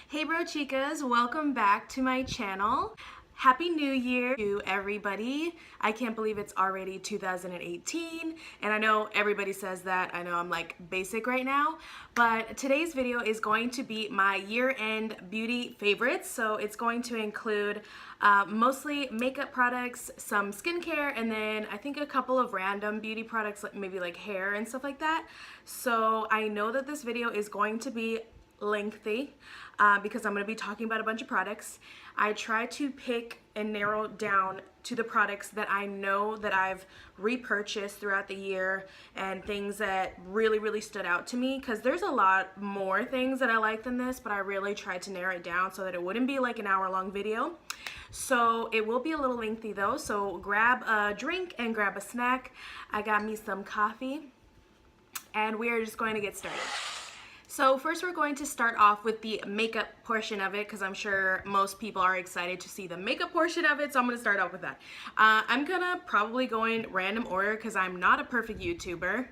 Hey bro chicas, welcome back to my channel. Happy New Year to everybody. I can't believe it's already 2018 and I know everybody says that. I know I'm like basic right now, but today's video is going to be my year-end beauty favorites. So it's going to include mostly makeup products, some skincare, and then I think a couple of random beauty products, like maybe like hair and stuff like that. So I know that this video is going to be lengthy because I'm going to be talking about a bunch of products. I try to pick and narrow down to the products that I know that I've repurchased throughout the year and things that really stood out to me, because there's a lot more things that I like than this, but I really tried to narrow it down so that it wouldn't be like an hour-long video. So it will be a little lengthy though, so grab a drink and grab a snack. I got me some coffee and we are just going to get started. So first we're going to start off with the makeup portion of it, because I'm sure most people are excited to see the makeup portion of it, so I'm going to start off with that. I'm going to probably go in random order because I'm not a perfect YouTuber.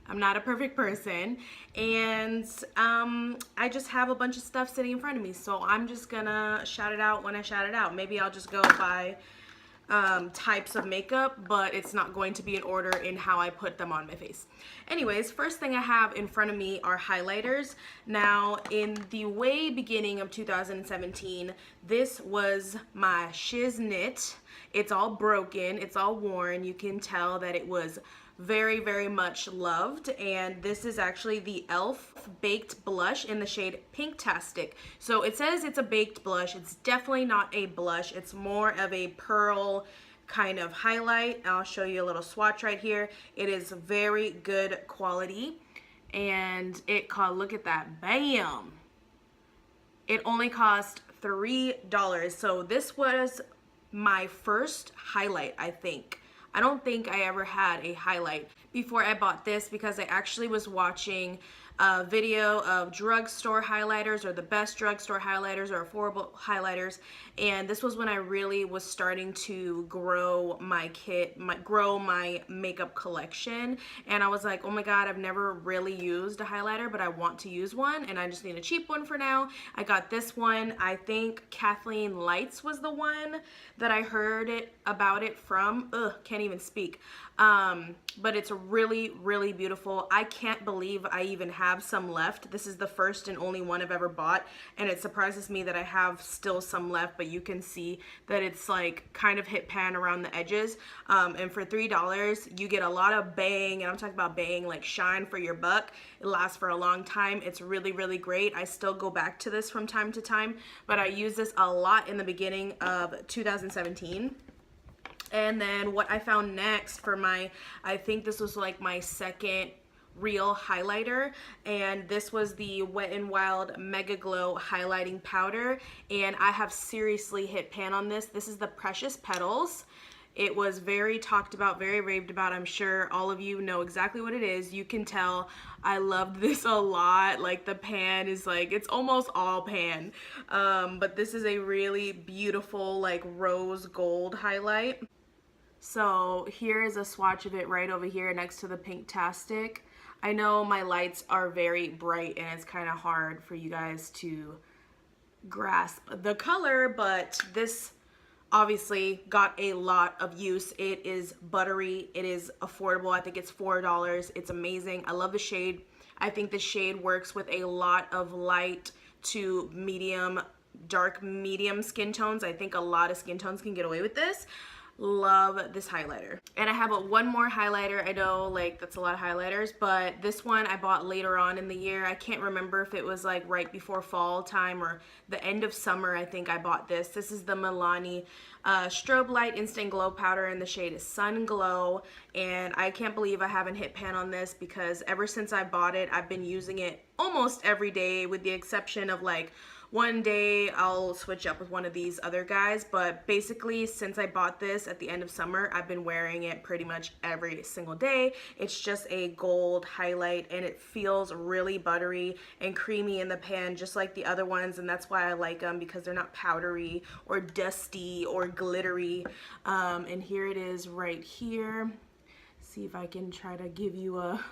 I'm not a perfect person, and I just have a bunch of stuff sitting in front of me, so I'm just going to shout it out when I shout it out. Maybe I'll just go by types of makeup, but it's not going to be in order in how I put them on my face. Anyways, first thing I have in front of me are highlighters. Now, in the way beginning of 2017, this was my shiznit. It's all broken, it's all worn. You can tell that it was very much loved, and this is actually the e.l.f. baked blush in the shade Pinktastic. So it says it's a baked blush. It's definitely not a blush. It's more of a pearl kind of highlight. I'll show you a little swatch right here. It is very good quality, and it cost, look at that, bam, it only cost $3. So this was my first highlight, I think. I don't think I ever had a highlight before I bought this, because I actually was watching a video of drugstore highlighters, or the best drugstore highlighters, or affordable highlighters, and this was when I really was starting to grow my kit, grow my makeup collection, and I was like, oh my god, I've never really used a highlighter, but I want to use one, and I just need a cheap one for now. I got this one. I think Kathleen Lights was the one that I heard about it from. Can't even speak. But it's really beautiful. I can't believe I even have some left. This is the first and only one I've ever bought, and it surprises me that I have still some left, but you can see that it's like kind of hit pan around the edges, and for $3 you get a lot of bang, and I'm talking about bang, like shine for your buck. It lasts for a long time. It's really great. I still go back to this from time to time, but I use this a lot in the beginning of 2017. And then what I found next for my, I think this was like my second real highlighter, and this was the WetnWild Mega Glow highlighting powder, and I have seriously hit pan on this. This is the Precious Petals. It was very talked about, very raved about. I'm sure all of you know exactly what it is. You can tell I loved this a lot. Like the pan is like, it's almost all pan, but this is a really beautiful like rose gold highlight. So here is a swatch of it right over here next to the Pinktastic. I know my lights are very bright and it's kind of hard for you guys to grasp the color, but this obviously got a lot of use. It is buttery, it is affordable. I think it's $4. It's amazing. I love the shade. I think the shade works with a lot of light to medium, dark medium skin tones. I think a lot of skin tones can get away with this. Love this highlighter. And I have one more highlighter. I know like that's a lot of highlighters, but this one I bought later on in the year. I can't remember if it was like right before fall time or the end of summer. I think I bought this. This is the Milani Strobelight Instant Glow Powder, and the shade is Sun Glow, and I can't believe I haven't hit pan on this, because ever since I bought it I've been using it almost every day, with the exception of like one day I'll switch up with one of these other guys, but basically since I bought this at the end of summer, I've been wearing it pretty much every single day. It's just a gold highlight, and it feels really buttery and creamy in the pan, just like the other ones, and that's why I like them, because they're not powdery or dusty or glittery. And here it is right here. See if I can try to give you a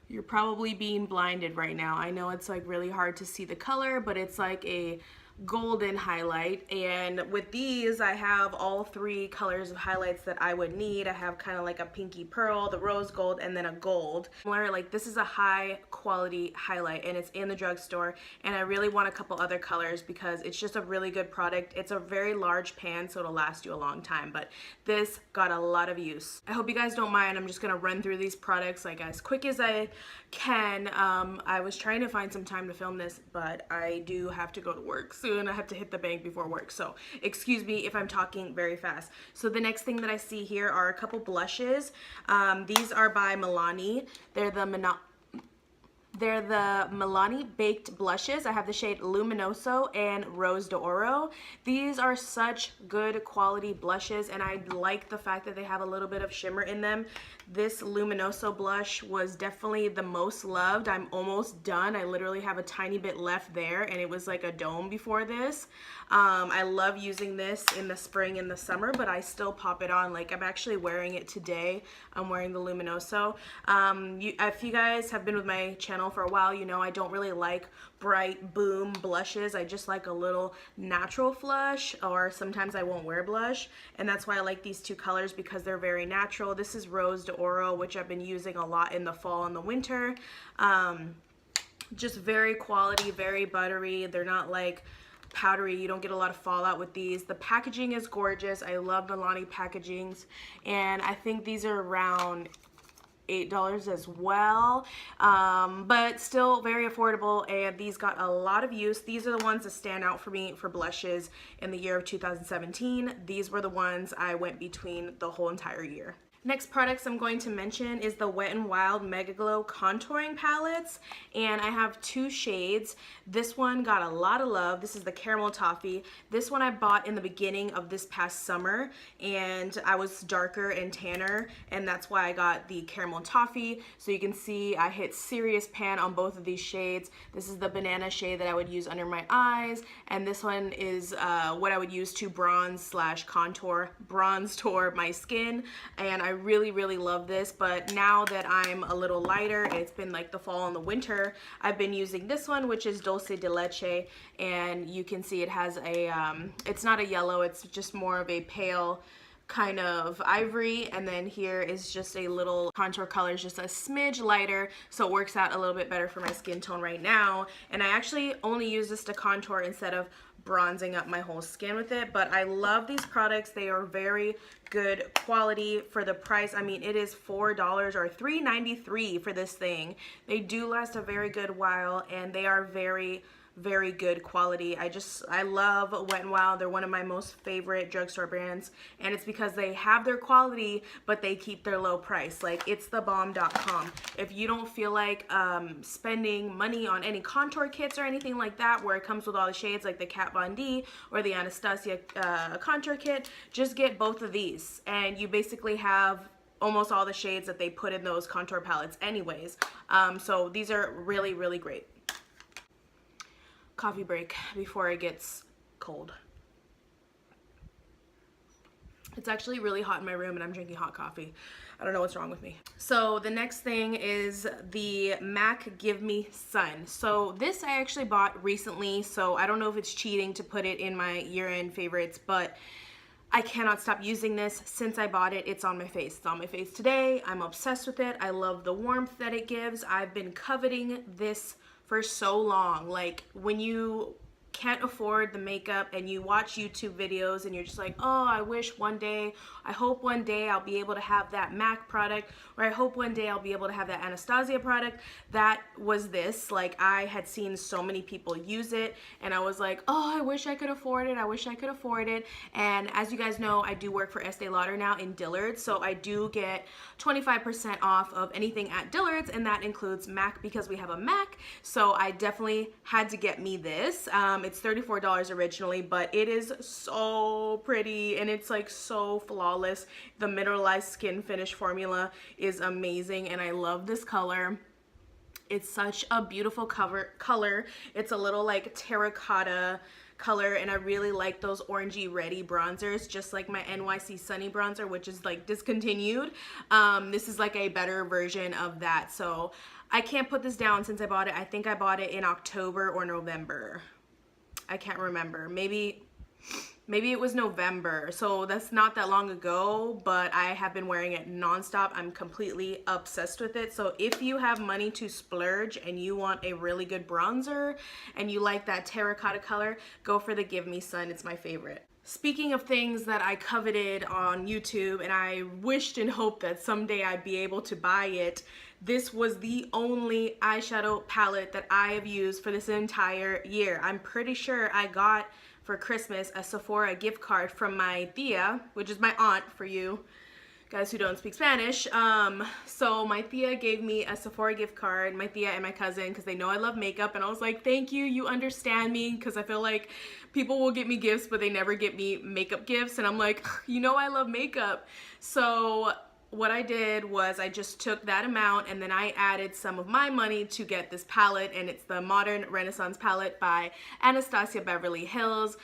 You're probably being blinded right now. I know it's like really hard to see the color, but it's like a golden highlight, and with these I have all three colors of highlights that I would need. I have kind of like a pinky pearl, the rose gold, and then a gold. Like, this is a high quality highlight and it's in the drugstore, and I really want a couple other colors because it's just a really good product. It's a very large pan, so it'll last you a long time, but this got a lot of use. I hope you guys don't mind. I'm just gonna run through these products like as quick as I can. I was trying to find some time to film this, but I do have to go to work soon. I have to hit the bank before work, so excuse me if I'm talking very fast. So the next thing that I see here are a couple blushes. These are by Milani. They're the Milani Baked Blushes. I have the shade Luminoso and Rose d'Oro. These are such good quality blushes, and I like the fact that they have a little bit of shimmer in them. This Luminoso blush was definitely the most loved. I'm almost done. I literally have a tiny bit left there, and it was like a dome before this. I love using this in the spring and the summer, but I still pop it on. Like, I'm actually wearing it today. I'm wearing the Luminoso. If you guys have been with my channel for a while, you know I don't really like bright boom blushes. I just like a little natural flush, or sometimes I won't wear blush, and that's why I like these two colors, because they're very natural. This is Rose d'Oro, which I've been using a lot in the fall and the winter. Just very quality, very buttery. They're not like powdery. You don't get a lot of fallout with these. The packaging is gorgeous. I love Milani packagings, and I think these are around $8 as well, but still very affordable, and these got a lot of use. These are the ones that stand out for me for blushes in the year of 2017. These were the ones I went between the whole entire year. Next products I'm going to mention is the Wet n Wild Megaglow Contouring Palettes, and I have two shades. This one got a lot of love. This is the Caramel Toffee. This one I bought in the beginning of this past summer, and I was darker and tanner, and that's why I got the Caramel Toffee. So you can see I hit serious pan on both of these shades. This is the banana shade that I would use under my eyes, and this one is what I would use to bronze / contour my skin, and I really love this. But now that I'm a little lighter, it's been like the fall and the winter, I've been using this one, which is Dulce de Leche, and you can see it has a it's not a yellow, it's just more of a pale kind of ivory, and then here is just a little contour color, is just a smidge lighter, so it works out a little bit better for my skin tone right now. And I actually only use this to contour instead of bronzing up my whole skin with it. But I love these products. They are very good quality for the price. I mean, it is $4 or $3.93 for this thing. They do last a very good while, and they are very good quality. I love Wet n Wild. They're one of my most favorite drugstore brands, and it's because they have their quality, but they keep their low price. Like, it's thebomb.com. If you don't feel like spending money on any contour kits or anything like that, where it comes with all the shades like the Kat Von D or the Anastasia contour kit, just get both of these, and you basically have almost all the shades that they put in those contour palettes anyways. So these are really great. Coffee break before it gets cold. It's actually really hot in my room, and I'm drinking hot coffee. I don't know what's wrong with me. So the next thing is the MAC Give Me Sun. So this I actually bought recently, so I don't know if it's cheating to put it in my year-end favorites, but I cannot stop using this. Since I bought it, it's on my face. It's on my face today. I'm obsessed with it. I love the warmth that it gives. I've been coveting this for so long. Like, when you can't afford the makeup and you watch YouTube videos and you're just like, oh, I hope one day I'll be able to have that MAC product, or I hope one day I'll be able to have that Anastasia product. That was this. Like, I had seen so many people use it, and I was like, oh, I wish I could afford it. I wish I could afford it. And as you guys know, I do work for Estee Lauder now in Dillard's, so I do get 25% off of anything at Dillard's, and that includes MAC because we have a MAC. So I definitely had to get me this. It's $34 originally, but it is so pretty, and it's like so flawless. The Mineralize skin finish formula is amazing, and I love this color. It's such a beautiful color. It's a little like terracotta color, and I really like those orangey reddy bronzers, just like my NYC Sunny bronzer, which is like discontinued. This is like a better version of that. So I can't put this down since I bought it. I think I bought it in October or November. I can't remember. Maybe it was November, so that's not that long ago, but I have been wearing it nonstop. I'm completely obsessed with it. So if you have money to splurge and you want a really good bronzer and you like that terracotta color, go for the Give Me Sun. It's my favorite. Speaking of things that I coveted on YouTube and I wished and hoped that someday I'd be able to buy it, this was the only eyeshadow palette that I have used for this entire year. I'm pretty sure I got for Christmas a Sephora gift card from my tia, which is my aunt for you guys who don't speak Spanish. So my tia gave me a Sephora gift card, my tia and my cousin, because they know I love makeup, and I was like, thank you, you understand me, because I feel like people will get me gifts but they never get me makeup gifts, and I'm like, you know I love makeup. So what I did was I just took that amount and then I added some of my money to get this palette, and it's the Modern Renaissance palette by Anastasia Beverly Hills.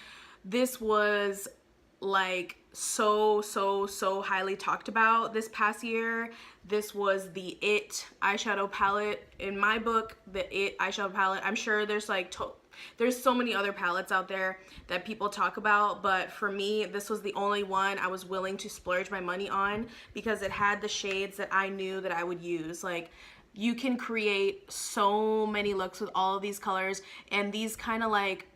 This was like so highly talked about this past year. This was the it eyeshadow palette in my book, the it eyeshadow palette. I'm sure there's like there's so many other palettes out there that people talk about, but for me, this was the only one I was willing to splurge my money on because it had the shades that I knew that I would use. Like, you can create so many looks with all of these colors, and these kind of like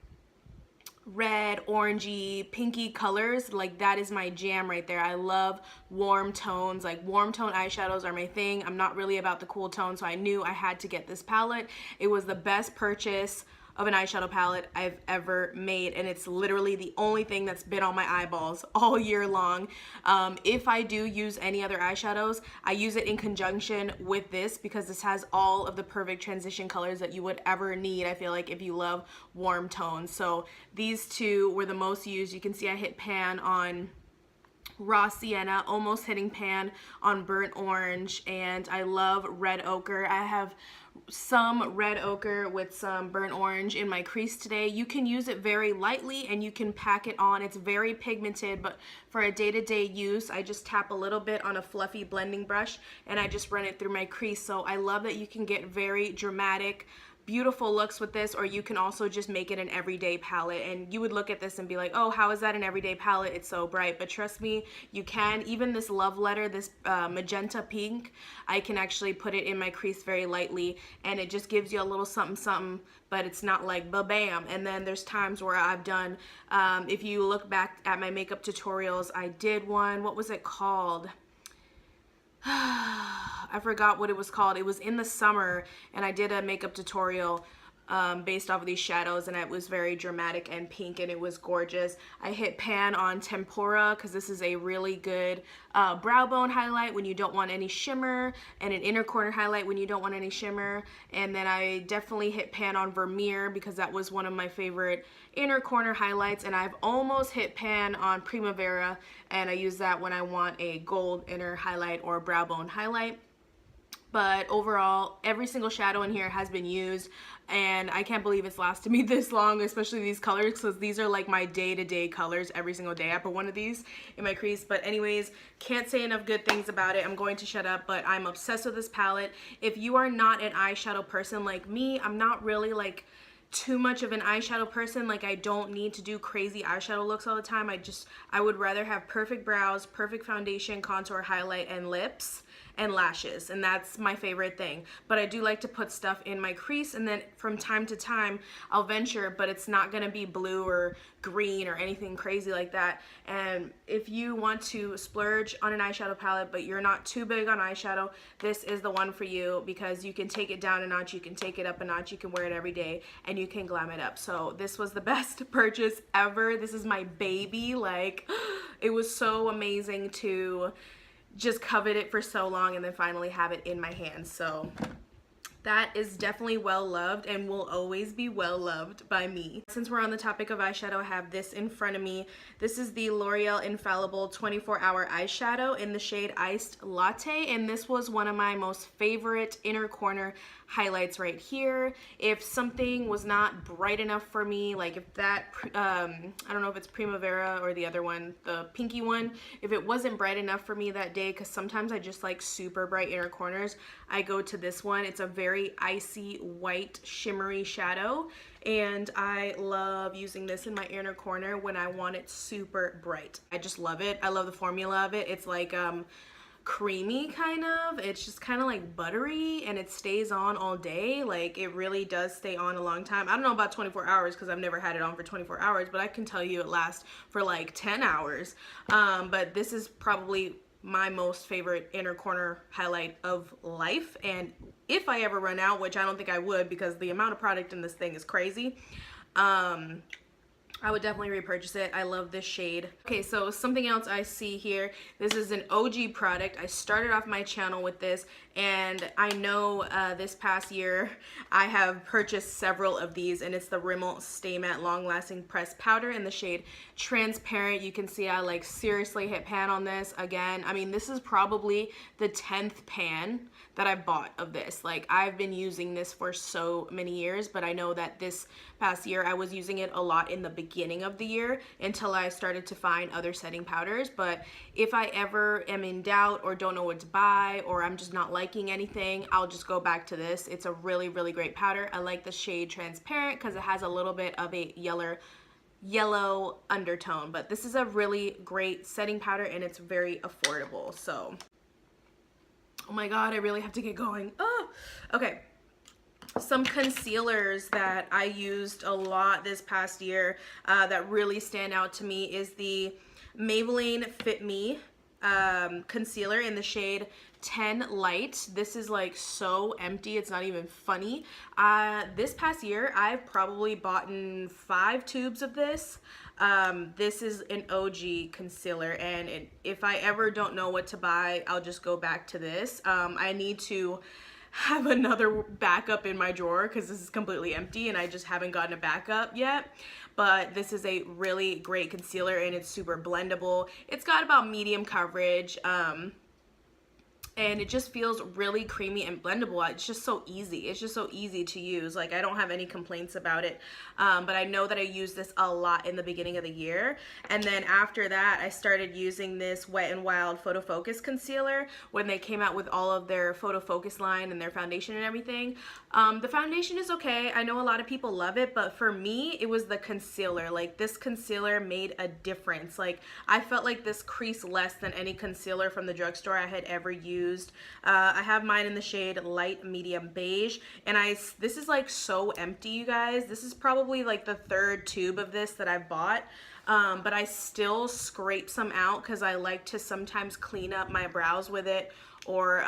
red, orangey, pinky colors, like that is my jam right there. I love warm tones. Like, warm tone eyeshadows are my thing. I'm not really about the cool tone, so I knew I had to get this palette. It was the best purchase of an eyeshadow palette I've ever made, and it's literally the only thing that's been on my eyeballs all year long. If I do use any other eyeshadows, I use it in conjunction with this because this has all of the perfect transition colors that you would ever need, I feel like, if you love warm tones. So these two were the most used. You can see I hit pan on Raw Sienna, almost hitting pan on Burnt Orange, and I love Red Ochre. I have some Red Ochre with some Burnt Orange in my crease today. You can use it very lightly and you can pack it on. It's very pigmented, but for a day-to-day use, I just tap a little bit on a fluffy blending brush and I just run it through my crease. So I love that you can get very dramatic, beautiful looks with this, or you can also just make it an everyday palette, and you would look at this and be like, oh, how is that an everyday palette? It's so bright. But trust me, you can. Even this Love Letter, this magenta pink, I can actually put it in my crease very lightly, and it just gives you a little something something, but it's not like ba-bam. And then there's times where I've done, if you look back at my makeup tutorials, I did one, what was it called? I forgot what it was called. It was in the summer, and I did a makeup tutorial based off of these shadows, and it was very dramatic and pink, and it was gorgeous. I hit pan on Tempura because this is a really good brow bone highlight when you don't want any shimmer, and an inner corner highlight when you don't want any shimmer. And then I definitely hit pan on Vermeer because that was one of my favorite inner corner highlights, and I've almost hit pan on Primavera, and I use that when I want a gold inner highlight or brow bone highlight. But overall, every single shadow in here has been used, and I can't believe it's lasted me this long, especially these colors, because these are like my day-to-day colors every single day. I put one of these in my crease. But anyways, can't say enough good things about it. I'm going to shut up, but I'm obsessed with this palette. If you are not an eyeshadow person like me, I'm not really like too much of an eyeshadow person. Like, I don't need to do crazy eyeshadow looks all the time. I would rather have perfect brows, perfect foundation, contour, highlight, and lips, and lashes, and that's my favorite thing. But I do like to put stuff in my crease, and then from time to time I'll venture, but it's not gonna be blue or green or anything crazy like that. And if you want to splurge on an eyeshadow palette but you're not too big on eyeshadow, this is the one for you, because you can take it down a notch, you can take it up a notch, you can wear it every day, and you can glam it up. So this was the best purchase ever. This is my baby. Like, it was so amazing to just covet it for so long and then finally have it in my hands. So That is definitely well loved and will always be well loved by me. Since we're on the topic of eyeshadow, I have this in front of me. This is the L'Oreal Infallible 24-Hour Eyeshadow in the shade Iced Latte, and this was one of my most favorite inner corner highlights right here. If something was not bright enough for me, like if that, I don't know if it's Primavera or the other one, the pinky one, if it wasn't bright enough for me that day, because sometimes I just like super bright inner corners, I go to this one. It's a very icy white shimmery shadow, and I love using this in my inner corner when I want it super bright. I just love it. I love the formula of it. It's like creamy kind of. It's just kind of like buttery, and it stays on all day. Like it really does stay on a long time. I don't know about 24 hours because I've never had it on for 24 hours, but I can tell you it lasts for like 10 hours. But this is probably my most favorite inner corner highlight of life, and if I ever run out, which I don't think I would because the amount of product in this thing is crazy, I would definitely repurchase it. I love this shade. Okay, so something else I see here. This is an OG product. I started off my channel with this, and I know this past year I have purchased several of these, and it's the Rimmel Stay Matte Long Lasting Pressed Powder in the shade Transparent. You can see I like seriously hit pan on this again. I mean, this is probably the 10th pan that I bought of this. Like, I've been using this for so many years, but I know that this past year I was using it a lot in the beginning of the year until I started to find other setting powders. But if I ever am in doubt or don't know what to buy, or I'm just not liking anything, I'll just go back to this. It's a really, really great powder. I like the shade Transparent because it has a little bit of a yellow undertone, but this is a really great setting powder, and it's very affordable. So oh my god, I really have to get going. Oh, okay. Some concealers that I used a lot this past year that really stand out to me is the Maybelline Fit Me concealer in the shade 10 Light. This is like so empty, it's not even funny. This past year, I've probably bought 5 tubes of this. This is an OG concealer, and if I ever don't know what to buy, I'll just go back to this. I need to have another backup in my drawer because this is completely empty and I just haven't gotten a backup yet. But this is a really great concealer, and it's super blendable. It's got about medium coverage. And it just feels really creamy and blendable. It's just so easy. It's just so easy to use. Like, I don't have any complaints about it. But I know that I used this a lot in the beginning of the year. And then after that, I started using this Wet n Wild Photofocus Concealer when they came out with all of their photo focus line and their foundation and everything. The foundation is okay. I know a lot of people love it, but for me, it was the concealer. Like, this concealer made a difference. Like, I felt like this creased less than any concealer from the drugstore I had ever used. I have mine in the shade Light Medium Beige, and this is like so empty, you guys. This is probably like the 3rd tube of this that I've bought, but I still scrape some out because I like to sometimes clean up my brows with it, or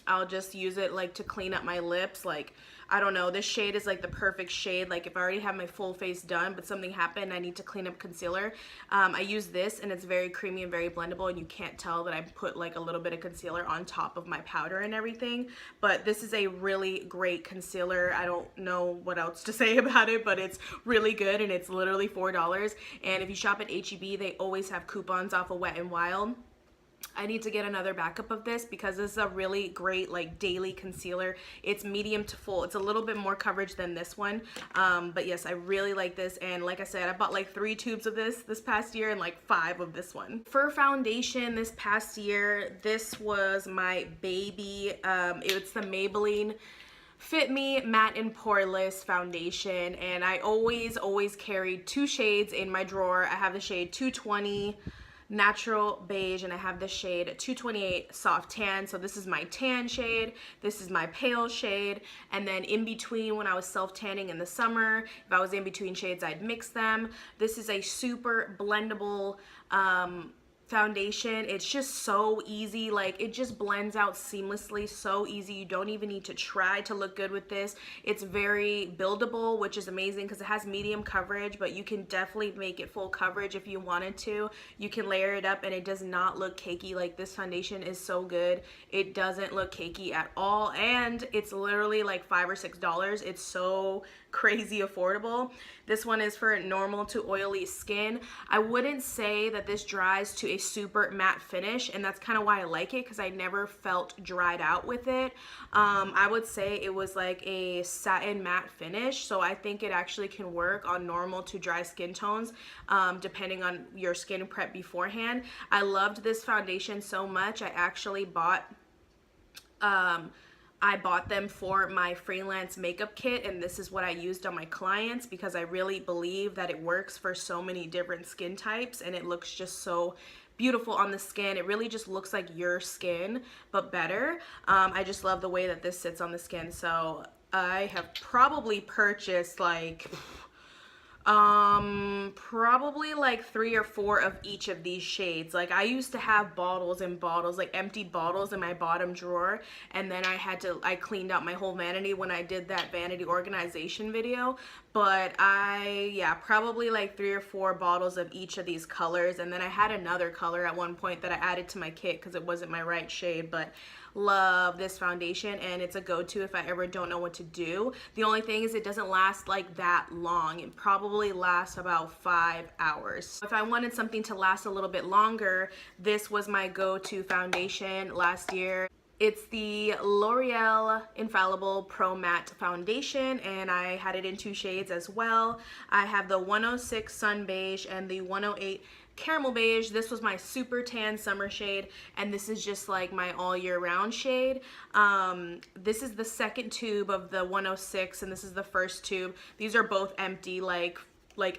I'll just use it like to clean up my lips. Like, I don't know, this shade is like the perfect shade. Like, if I already have my full face done but something happened, I need to clean up concealer, I use this, and it's very creamy and very blendable, and you can't tell that I put like a little bit of concealer on top of my powder and everything. But this is a really great concealer. I don't know what else to say about it, but it's really good, and it's literally $4. And if you shop at H-E-B, they always have coupons off of Wet n Wild. I need to get another backup of this because this is a really great like daily concealer. It's medium to full. It's a little bit more coverage than this one, but yes, I really like this. And like I said, I bought like 3 tubes of this past year and like 5 of this one. For foundation this past year, this was my baby. It's the Maybelline Fit Me Matte and Poreless foundation, and I always carried 2 shades in my drawer. I have the shade 220 Natural Beige, and I have the shade 228 Soft Tan. So this is my tan shade, this is my pale shade, and then in between, when I was self-tanning in the summer, if I was in between shades, I'd mix them. This is a super blendable foundation. It's just so easy, like it just blends out seamlessly, so easy. You don't even need to try to look good with this. It's very buildable, which is amazing because it has medium coverage, but you can definitely make it full coverage if you wanted to. You can layer it up and it does not look cakey. Like, this foundation is so good. It doesn't look cakey at all, and it's literally like $5 or $6. It's so crazy affordable. This one is for normal to oily skin. I wouldn't say that this dries to a super matte finish, and that's kind of why I like it, because I never felt dried out with it. I would say it was like a satin matte finish, so I think it actually can work on normal to dry skin tones, depending on your skin prep beforehand. I loved this foundation so much, I actually bought them for my freelance makeup kit, and this is what I used on my clients because I really believe that it works for so many different skin types, and it looks just so beautiful on the skin. It really just looks like your skin, but better. I just love the way that this sits on the skin. So I have probably purchased like probably like 3 or 4 of each of these shades. Like, I used to have bottles and bottles, like empty bottles in my bottom drawer, and then I cleaned out my whole vanity when I did that vanity organization video. But yeah, probably like 3 or 4 bottles of each of these colors, and then I had another color at one point that I added to my kit because it wasn't my right shade. But love this foundation, and it's a go-to if I ever don't know what to do. The only thing is it doesn't last like that long. It probably lasts about 5 hours. If I wanted something to last a little bit longer, this was my go-to foundation last year. It's the L'Oreal Infallible Pro Matte Foundation, and I had it in 2 shades as well. I have the 106 Sun Beige and the 108 Caramel Beige. This was my super tan summer shade, and this is just like my all year round shade. This is the second tube of the 106, and this is the first tube. These are both empty, like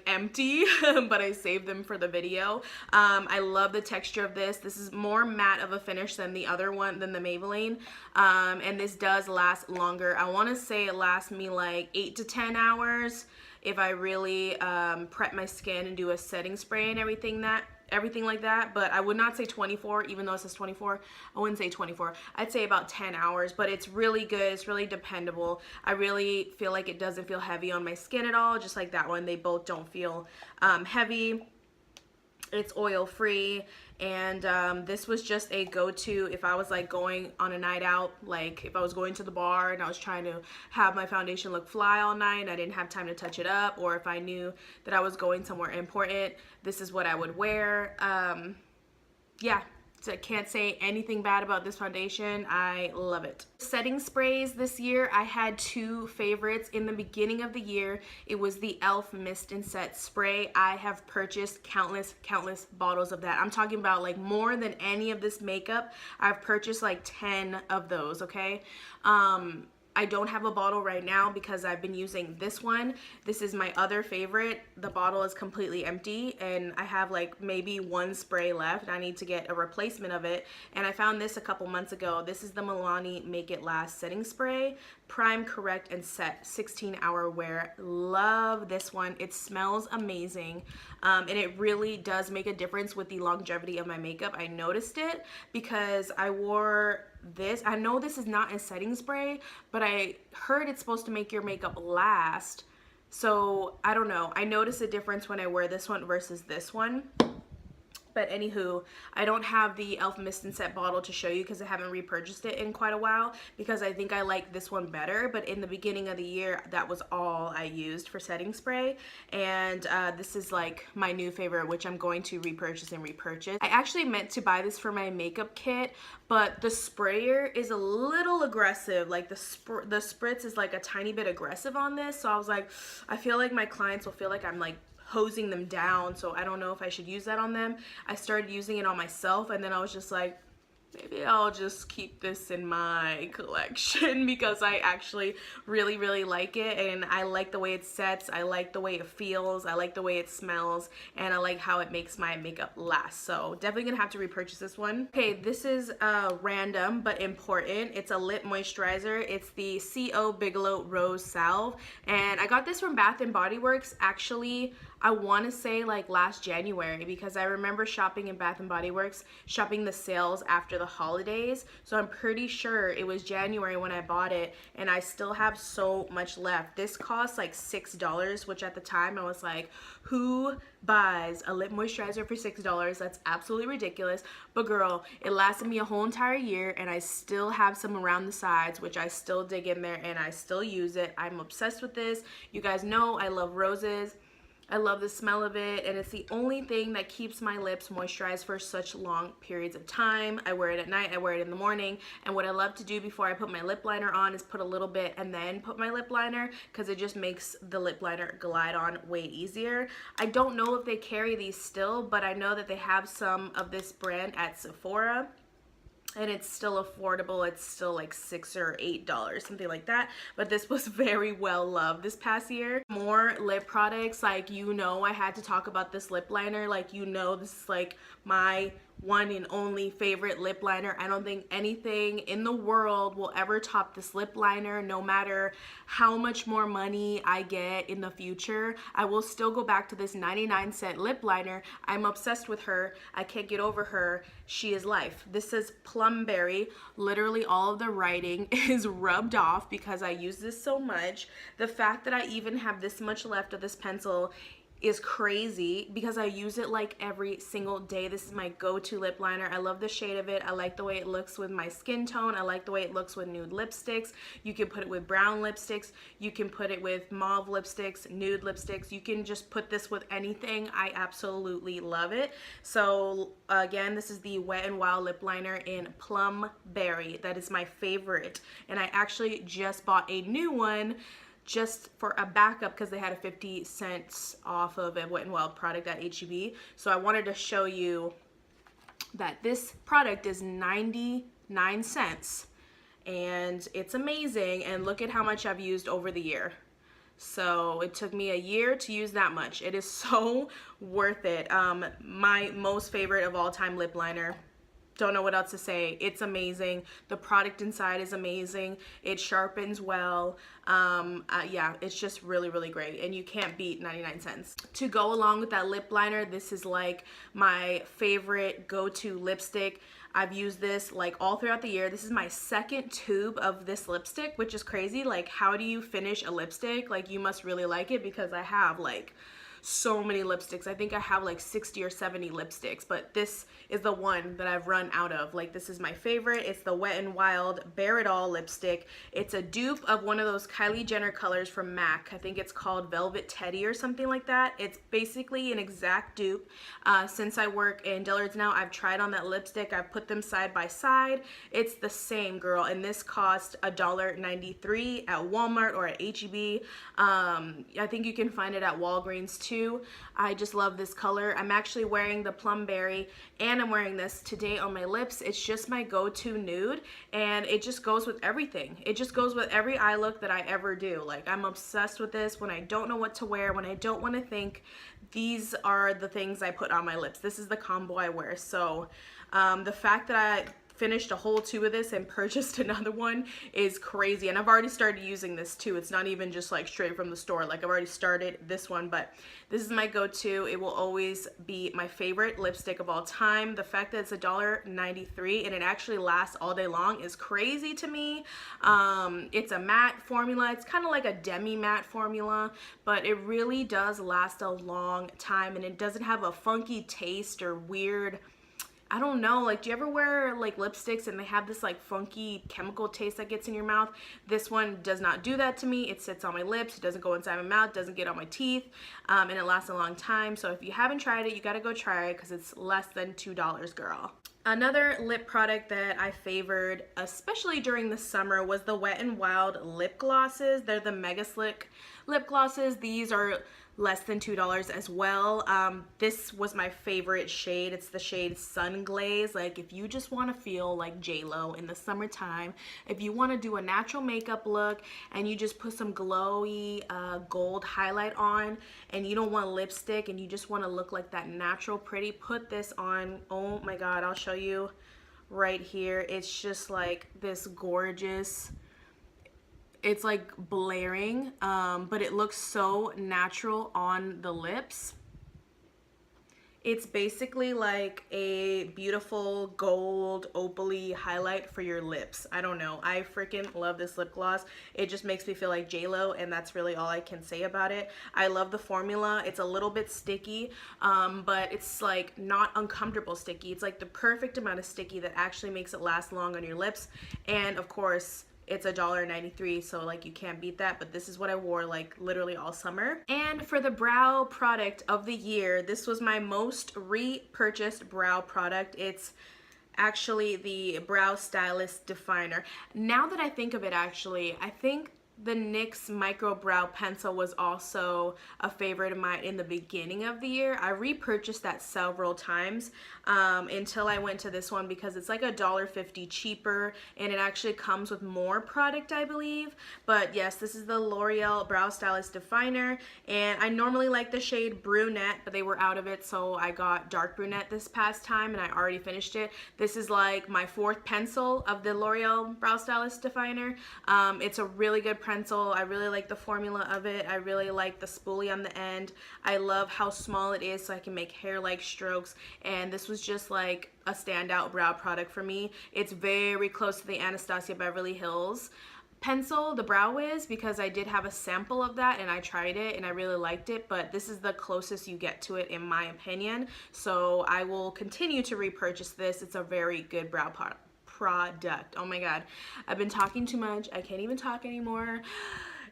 empty, but I saved them for the video. I love the texture of this. This is more matte of a finish than the other one, than the Maybelline, and this does last longer. I want to say it lasts me like 8 to 10 hours if I really prep my skin and do a setting spray and everything like that. But I would not say 24, even though it says 24. I wouldn't say 24. I'd say about 10 hours, but it's really good. It's really dependable. I really feel like it doesn't feel heavy on my skin at all, just like that one. They both don't feel heavy. It's oil free, and this was just a go-to if I was like going on a night out, like if I was going to the bar and I was trying to have my foundation look fly all night and I didn't have time to touch it up, or if I knew that I was going somewhere important, this is what I would wear. Yeah, so I can't say anything bad about this foundation. I love it. Setting sprays this year, I had 2 favorites. In the beginning of the year, it was the e.l.f. Mist and Set Spray. I have purchased countless bottles of that. I'm talking about like more than any of this makeup. I've purchased like 10 of those, okay? I don't have a bottle right now because I've been using this one. This is my other favorite. The bottle is completely empty, and I have like maybe 1 spray left. I need to get a replacement of it, and I found this a couple months ago. This is the Milani Make It Last Setting Spray. Prime, Correct, and Set 16-hour wear. Love this one. It smells amazing, and it really does make a difference with the longevity of my makeup. I noticed it because I wore this. I know this is not a setting spray, but I heard it's supposed to make your makeup last. So I don't know. I notice a difference when I wear this one versus this one. But anywho, I don't have the e.l.f. Mist and Set bottle to show you because I haven't repurchased it in quite a while, because I think I like this one better. But in the beginning of the year, that was all I used for setting spray. And this is like my new favorite, which I'm going to repurchase and repurchase. I actually meant to buy this for my makeup kit, but the sprayer is a little aggressive. Like the spritz is like a tiny bit aggressive on this. So I was like, I feel like my clients will feel like I'm like hosing them down, so I don't know if I should use that on them. I started using it on myself, and then I was just like, maybe I'll just keep this in my collection because I actually really like it, and I like the way it sets, I like the way it feels, I like the way it smells, and I like how it makes my makeup last. So definitely gonna have to repurchase this one. Okay, this is random but important. It's a lip moisturizer. It's the CO Bigelow Rose Salve, and I got this from Bath and Body Works. Actually, I want to say like last January, because I remember shopping in Bath and Body Works, shopping the sales after the holidays. So I'm pretty sure it was January when I bought it, and I still have so much left. This cost like $6, which at the time I was like, who buys a lip moisturizer for $6? That's absolutely ridiculous. But girl, it lasted me a whole entire year, and I still have some around the sides, which I still dig in there and I still use it. I'm obsessed with this. You guys know I love roses. I love the smell of it, and it's the only thing that keeps my lips moisturized for such long periods of time. I wear it at night, I wear it in the morning, and what I love to do before I put my lip liner on is put a little bit and then put my lip liner, because it just makes the lip liner glide on way easier. I don't know if they carry these still, but I know that they have some of this brand at Sephora. And it's still affordable. It's still like $6 or $8, something like that. But this was very well loved this past year. More lip products, like, you know, I had to talk about this lip liner. Like, you know, this is like my one and only favorite lip liner. I don't think anything in the world will ever top this lip liner, no matter how much more money I get in the future. I will still go back to this 99-cent lip liner. I'm obsessed with her. I can't get over her. She is life. This is Plumberry. Literally all of the writing is rubbed off because I use this so much. The fact that I even have this much left of this pencil is crazy because I use it like every single day. This is my go-to lip liner. I love the shade of it. I like the way it looks with my skin tone. I like the way it looks with nude lipsticks. You can put it with brown lipsticks. You can put it with mauve lipsticks, nude lipsticks. You can just put this with anything. I absolutely love it. So again, this is the Wet n Wild lip liner in Plumberry. That is my favorite. And I actually just bought a new one just for a backup because they had a 50 cents off of a Wet n Wild product at H-E-B. So I wanted to show you that this product is 99 cents and it's amazing, and look at how much I've used over the year. So it took me a year to use that much. It is so worth it. My most favorite of all time lip liner. Don't know what else to say. It's amazing. The product inside is amazing. It sharpens well. Yeah, it's just really, really great. And you can't beat 99 cents. To go along with that lip liner, this is like my favorite go-to lipstick. I've used this like all throughout the year. This is my second tube of this lipstick, which is crazy. Like, how do you finish a lipstick? Like, you must really like it because I have like so many lipsticks. I think I have like 60 or 70 lipsticks, but this is the one that I've run out of. Like, this is my favorite. It's the Wet n Wild Bare It All lipstick. It's a dupe of one of those Kylie Jenner colors from MAC. I think it's called Velvet Teddy or something like that. It's basically an exact dupe. Since I work in Dillard's now, I've tried on that lipstick. I've put them side by side. It's the same, girl, and this cost $1.93 at Walmart or at H-E-B. I think you can find it at Walgreens too. I just love this color. I'm actually wearing the Plumberry and I'm wearing this today on my lips. It's just my go-to nude, and it just goes with everything. It just goes with every eye look that I ever do. Like, I'm obsessed with this. When I don't know what to wear, when I don't want to think, these are the things I put on my lips. This is the combo I wear. So the fact that I finished a whole tube of this and purchased another one is crazy, and I've already started using this too. It's not even just like straight from the store. Like, I've already started this one, but this is my go-to. It will always be my favorite lipstick of all time. The fact that it's $1.93 and it actually lasts all day long is crazy to me. It's a matte formula. It's kind of like a demi matte formula, but it really does last a long time, and it doesn't have a funky taste or weird, I don't know, like, do you ever wear like lipsticks and they have this like funky chemical taste that gets in your mouth? This one does not do that to me. It sits on my lips, it doesn't go inside my mouth, doesn't get on my teeth, and it lasts a long time. So if you haven't tried it, you gotta go try it because it's less than $2, girl. Another lip product that I favored, especially during the summer, was the Wet n Wild lip glosses. They're the Megaslick lip glosses. These are less than $2 as well. This was my favorite shade. It's the shade Sun Glaze. Like, if you just want to feel like J-Lo in the summertime, if you want to do a natural makeup look and you just put some glowy gold highlight on and you don't want lipstick and you just want to look like that natural pretty, put this on. Oh my god, I'll show you right here. It's just like this gorgeous, it's like blaring, but it looks so natural on the lips. It's basically like a beautiful gold opaly highlight for your lips. I don't know. I freaking love this lip gloss. It just makes me feel like J-Lo, and that's really all I can say about it. I love the formula. It's a little bit sticky, but it's like not uncomfortable sticky. It's like the perfect amount of sticky that actually makes it last long on your lips. And of course, it's $1.93, so like you can't beat that. But this is what I wore like literally all summer. And for the brow product of the year, this was my most repurchased brow product. It's actually the Brow Stylist Definer. Now that I think of it, actually, I think the NYX Micro Brow Pencil was also a favorite of mine in the beginning of the year. I repurchased that several times until I went to this one because it's like $1.50 cheaper, and it actually comes with more product, I believe. But yes, this is the L'Oreal Brow Stylist Definer, and I normally like the shade Brunette, but they were out of it, so I got Dark Brunette this past time, and I already finished it. This is like my 4th pencil of the L'Oreal Brow Stylist Definer. It's a really good pencil. I really like the formula of it. I really like the spoolie on the end. I love how small it is so I can make hair-like strokes, and this was just like a standout brow product for me. It's very close to the Anastasia Beverly Hills pencil, the Brow Wiz, because I did have a sample of that and I tried it and I really liked it, but this is the closest you get to it in my opinion. So I will continue to repurchase this. It's a very good brow product. Oh my god, I've been talking too much. I can't even talk anymore,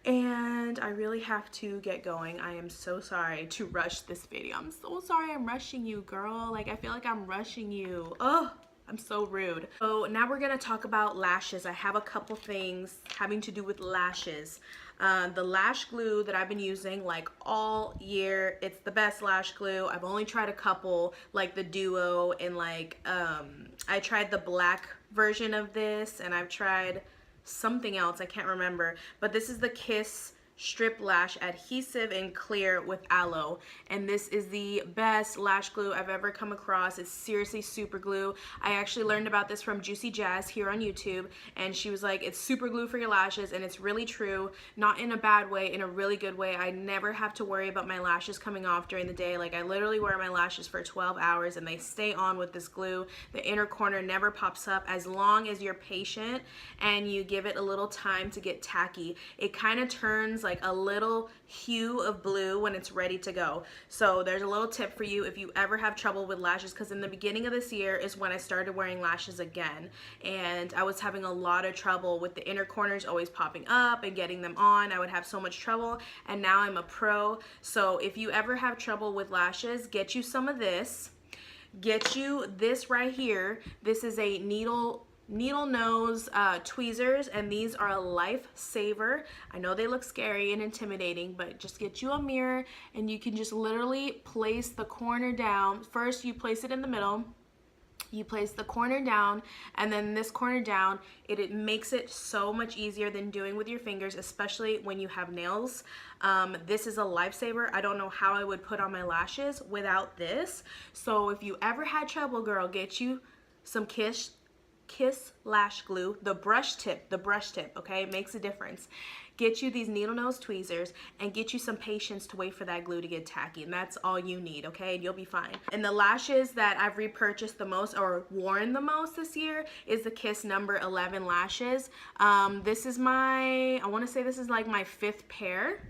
and I really have to get going. I am so sorry to rush this video. I'm so sorry I'm rushing you, girl. Like, I feel like I'm rushing you. Oh, I'm so rude. So now we're gonna talk about lashes. I have a couple things having to do with lashes. The lash glue that I've been using like all year, it's the best lash glue. I've only tried a couple, like the Duo, and like I tried the black version of this, and I've tried something else, I can't remember, but this is the Kiss Strip Lash Adhesive in Clear with Aloe, and this is the best lash glue I've ever come across. It's seriously super glue. I actually learned about this from Juicy Jazz here on YouTube, and she was like, it's super glue for your lashes, and it's really true. Not in a bad way, in a really good way. I never have to worry about my lashes coming off during the day. Like, I literally wear my lashes for 12 hours and they stay on with this glue. The inner corner never pops up as long as you're patient and you give it a little time to get tacky. It kind of turns like a little hue of blue when it's ready to go. So there's a little tip for you if you ever have trouble with lashes, because in the beginning of this year is when I started wearing lashes again, and I was having a lot of trouble with the inner corners always popping up and getting them on. I would have so much trouble, and now I'm a pro. So if you ever have trouble with lashes, get you some of this. Get you this right here. This is a needle nose tweezers, and these are a lifesaver. I know they look scary and intimidating, but just get you a mirror and you can just literally place the corner down. First you place it in the middle, you place the corner down, and then this corner down. It makes it so much easier than doing with your fingers, especially when you have nails. This is a lifesaver. I don't know how I would put on my lashes without this. So if you ever had trouble, girl, get you some Kiss lash glue, the brush tip, okay? It makes a difference. Get you these needle nose tweezers and get you some patience to wait for that glue to get tacky, and that's all you need, okay? And you'll be fine. And the lashes that I've repurchased the most or worn the most this year is the Kiss number 11 lashes. This is I want to say this is like my 5th pair.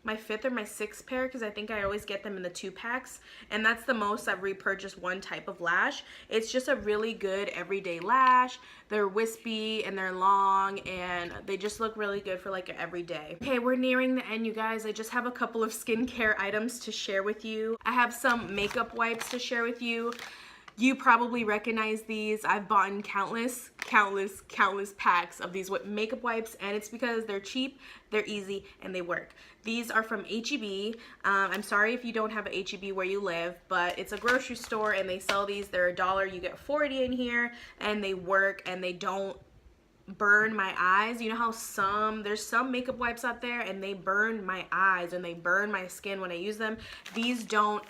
My 5th or my 6th pair, because I think I always get them in the 2-packs, and that's the most I've repurchased one type of lash. It's just a really good everyday lash. They're wispy and they're long, and they just look really good for like an everyday. Okay, we're nearing the end, you guys. I just have a couple of skincare items to share with you. I have some makeup wipes to share with you. You probably recognize these. I've bought countless packs of these makeup wipes, and it's because they're cheap, they're easy, and they work. These are from H-E-B. I'm sorry if you don't have an H-E-B where you live, but it's a grocery store and they sell these. They're $1. You get 40 in here, and they work, and they don't burn my eyes. You know how there's some makeup wipes out there and they burn my eyes and they burn my skin when I use them. These don't.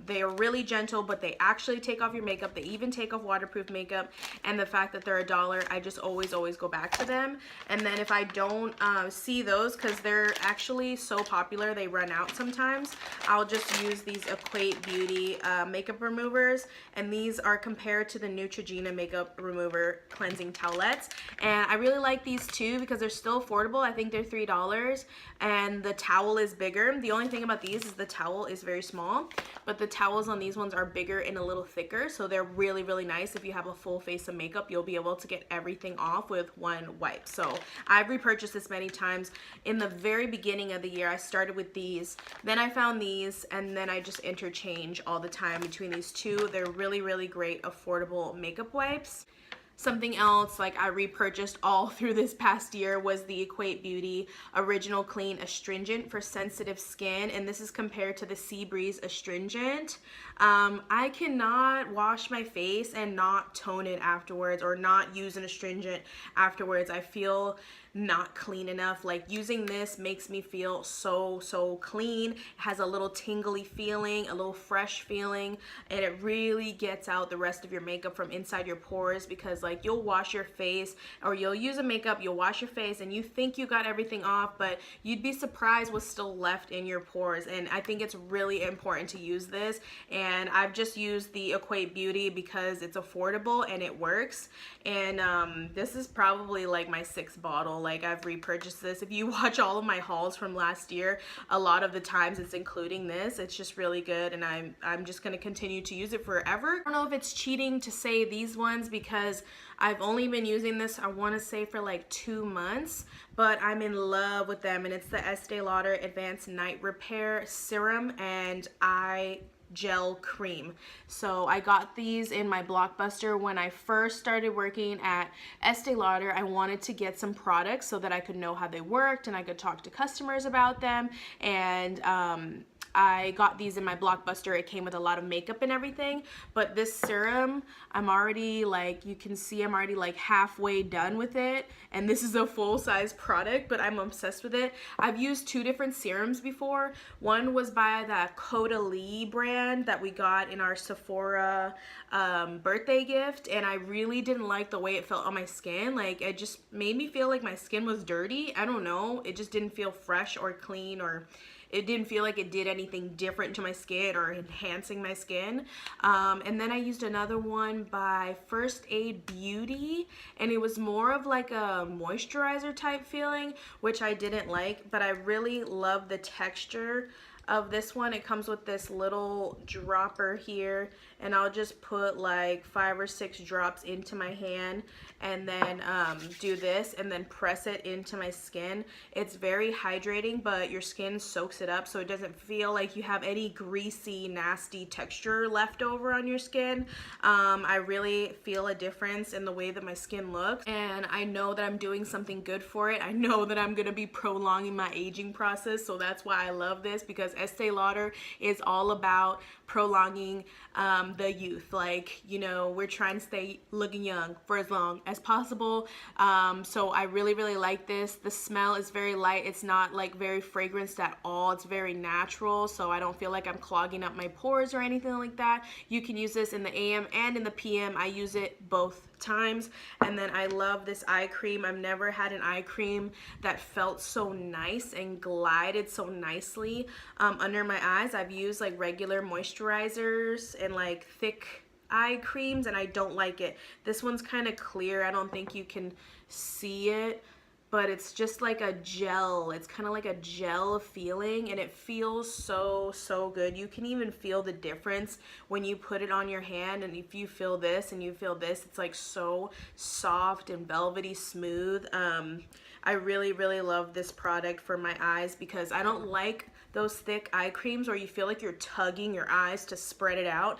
They are really gentle, but they actually take off your makeup. They even take off waterproof makeup, and the fact that they're $1, I just always go back to them. And then if I don't see those, because they're actually so popular, they run out sometimes, I'll just use these Equate Beauty makeup removers, and these are compared to the Neutrogena makeup remover cleansing towelettes. And I really like these too because they're still affordable. I think they're $3, and the towel is bigger. The only thing about these is the towel is very small, but the towels on these ones are bigger and a little thicker, so they're really, really nice. If you have a full face of makeup, you'll be able to get everything off with one wipe. So I've repurchased this many times. In the very beginning of the year, I started with these, then I found these, and then I just interchange all the time between these two. They're really, really great, affordable makeup wipes. Something else like I repurchased all through this past year was the Equate Beauty Original Clean Astringent for sensitive skin, and this is compared to the Sea Breeze Astringent. I cannot wash my face and not tone it afterwards, or not use an astringent afterwards. I feel not clean enough. Like, using this makes me feel so clean. It has a little tingly feeling, a little fresh feeling, and it really gets out the rest of your makeup from inside your pores, because like you'll wash your face, or you'll use a makeup, you'll wash your face and you think you got everything off, but you'd be surprised what's still left in your pores. And I think it's really important to use this, and I've just used the Equate Beauty because it's affordable and it works. And this is probably like my 6th bottle. Like, I've repurchased this. If you watch all of my hauls from last year, a lot of the times it's including this. It's just really good, and I'm just going to continue to use it forever. I don't know if it's cheating to say these ones because I've only been using this, I want to say, for like 2 months, but I'm in love with them. And it's the Estee Lauder Advanced Night Repair Serum and Eye Gel Cream. So I got these in my Blockbuster when I first started working at Estee Lauder. I wanted to get some products so that I could know how they worked and I could talk to customers about them. And I got these in my Blockbuster. It came with a lot of makeup and everything, but this serum, I'm already, like, you can see I'm already like halfway done with it, and this is a full-size product, but I'm obsessed with it. I've used 2 different serums before. One was by the Caudalie brand that we got in our Sephora birthday gift, and I really didn't like the way it felt on my skin. Like, it just made me feel like my skin was dirty. I don't know, it just didn't feel fresh or clean, or it didn't feel like it did anything different to my skin or enhancing my skin. And then I used another one by First Aid Beauty, and it was more of like a moisturizer type feeling, which I didn't like, but I really love the texture of this one. It comes with this little dropper here, and I'll just put like 5 or 6 drops into my hand, and then do this and then press it into my skin. It's very hydrating, but your skin soaks it up, so it doesn't feel like you have any greasy, nasty texture left over on your skin. I really feel a difference in the way that my skin looks, and I know that I'm doing something good for it. I know that I'm gonna be prolonging my aging process, so that's why I love this, because Estee Lauder is all about prolonging the youth. Like, you know, we're trying to stay looking young for as long as possible. So I really like this. The smell is very light. It's not like very fragranced at all. It's very natural, so I don't feel like I'm clogging up my pores or anything like that. You can use this in the AM and in the PM. I use it both times. And then I love this eye cream. I've never had an eye cream that felt so nice and glided so nicely under my eyes. I've used like regular moisturizers and like thick eye creams, and I don't like it. This one's kind of clear. I don't think you can see it, but it's just like a gel. It's kind of like a gel feeling, and it feels so good. You can even feel the difference when you put it on your hand, and if you feel this and you feel this, it's like so soft and velvety smooth. I really love this product for my eyes, because I don't like those thick eye creams where you feel like you're tugging your eyes to spread it out.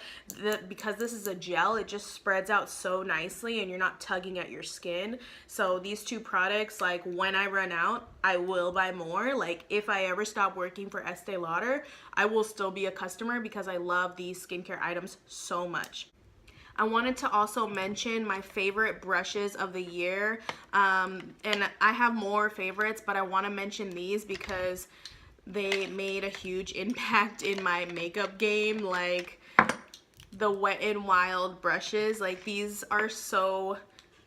Because this is a gel, it just spreads out so nicely and you're not tugging at your skin. So these 2 products, like, when I run out, I will buy more. Like, if I ever stop working for Estee Lauder, I will still be a customer because I love these skincare items so much. I wanted to also mention my favorite brushes of the year. And I have more favorites, but I want to mention these because they made a huge impact in my makeup game. Like the Wet n Wild brushes, like these are so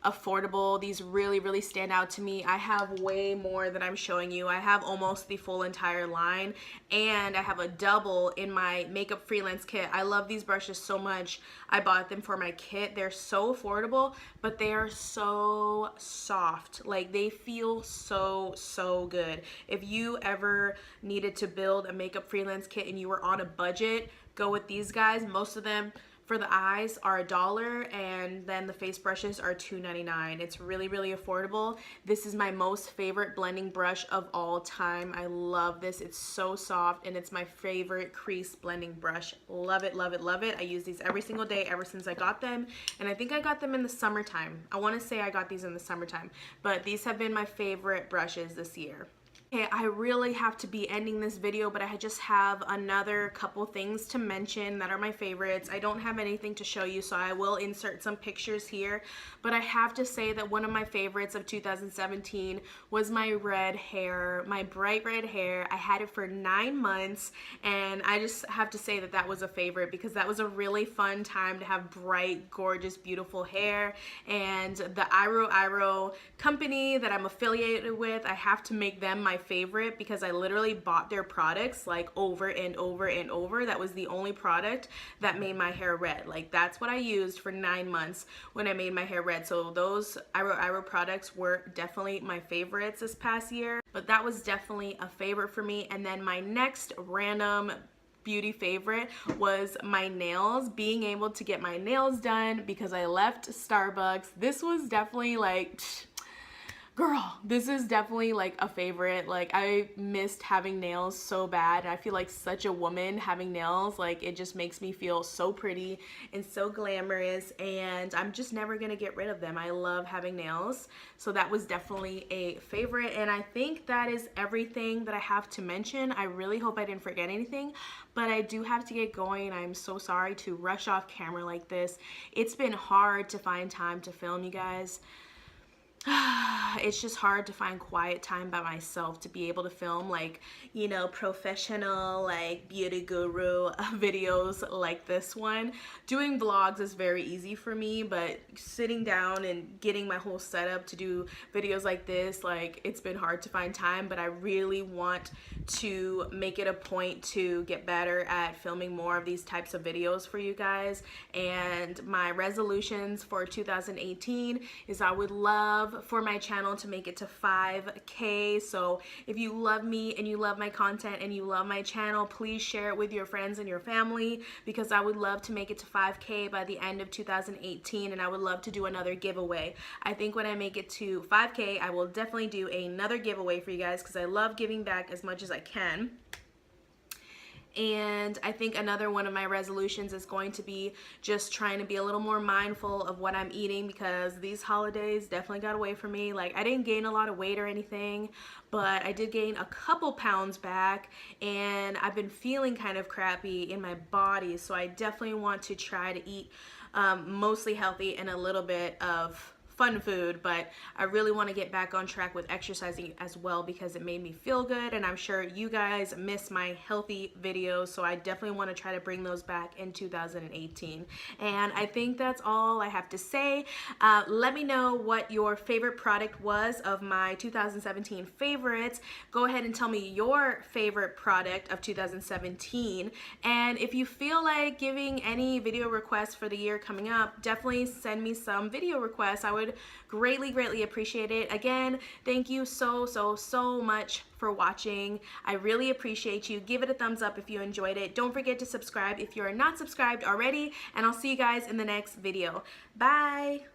affordable. These really stand out to me. I have way more than I'm showing you. I have almost the full entire line, and I have a double in my makeup freelance kit. I love these brushes so much. I bought them for my kit. They're so affordable, but they are so soft. Like they feel so good. If you ever needed to build a makeup freelance kit and you were on a budget, go with these guys. Most of them for the eyes are $1, and then the face brushes are $2.99. It's really affordable. This is my most favorite blending brush of all time. I love this. It's so soft, and it's my favorite crease blending brush. Love it. I use these every single day ever since I got them, and I think I got them in the summertime. I want to say I got these in the summertime, but these have been my favorite brushes this year. Okay, I really have to be ending this video, but I just have another couple things to mention that are my favorites. I don't have anything to show you, so I will insert some pictures here, but I have to say that one of my favorites of 2017 was my red hair, my bright red hair. I had it for 9 months, and I just have to say that that was a favorite because that was a really fun time to have bright, gorgeous, beautiful hair. And the Iro company that I'm affiliated with, I have to make them my favorite because I literally bought their products like over and over. That was the only product that made my hair red. Like that's what I used for 9 months when I made my hair red. So those Iro products were definitely my favorites this past year, but that was definitely a favorite for me. And then my next random beauty favorite was my nails. Being able to get my nails done because I left Starbucks. This was definitely like, girl, this is definitely like a favorite. Like I missed having nails so bad. I feel like such a woman having nails. Like it just makes me feel so pretty and so glamorous, and I'm just never gonna get rid of them. I love having nails. So that was definitely a favorite, and I think that is everything that I have to mention. I really hope I didn't forget anything, but I do have to get going. I'm so sorry to rush off camera like this. It's been hard to find time to film, you guys. It's just hard to find quiet time by myself to be able to film like, you know, professional like beauty guru videos like this one. Doing vlogs is very easy for me, but sitting down and getting my whole setup to do videos like this, like it's been hard to find time. But I really want to make it a point to get better at filming more of these types of videos for you guys. And my resolutions for 2018 is I would love for my channel to make it to 5K. So if you love me and you love my content and you love my channel, please share it with your friends and your family, because I would love to make it to 5K by the end of 2018, and I would love to do another giveaway. I think when I make it to 5K, I will definitely do another giveaway for you guys because I love giving back as much as I can. And I think another one of my resolutions is going to be just trying to be a little more mindful of what I'm eating, because these holidays definitely got away from me. Like I didn't gain a lot of weight or anything, but I did gain a couple pounds back, and I've been feeling kind of crappy in my body. So I definitely want to try to eat mostly healthy and a little bit of fun food, but I really want to get back on track with exercising as well because it made me feel good, and I'm sure you guys miss my healthy videos, so I definitely want to try to bring those back in 2018. And I think that's all I have to say. Let me know what your favorite product was of my 2017 favorites. Go ahead and tell me your favorite product of 2017, and if you feel like giving any video requests for the year coming up, definitely send me some video requests. I would greatly appreciate it. Again, thank you so much for watching. I really appreciate you. Give it a thumbs up if you enjoyed it. Don't forget to subscribe if you are not subscribed already, and I'll see you guys in the next video. Bye.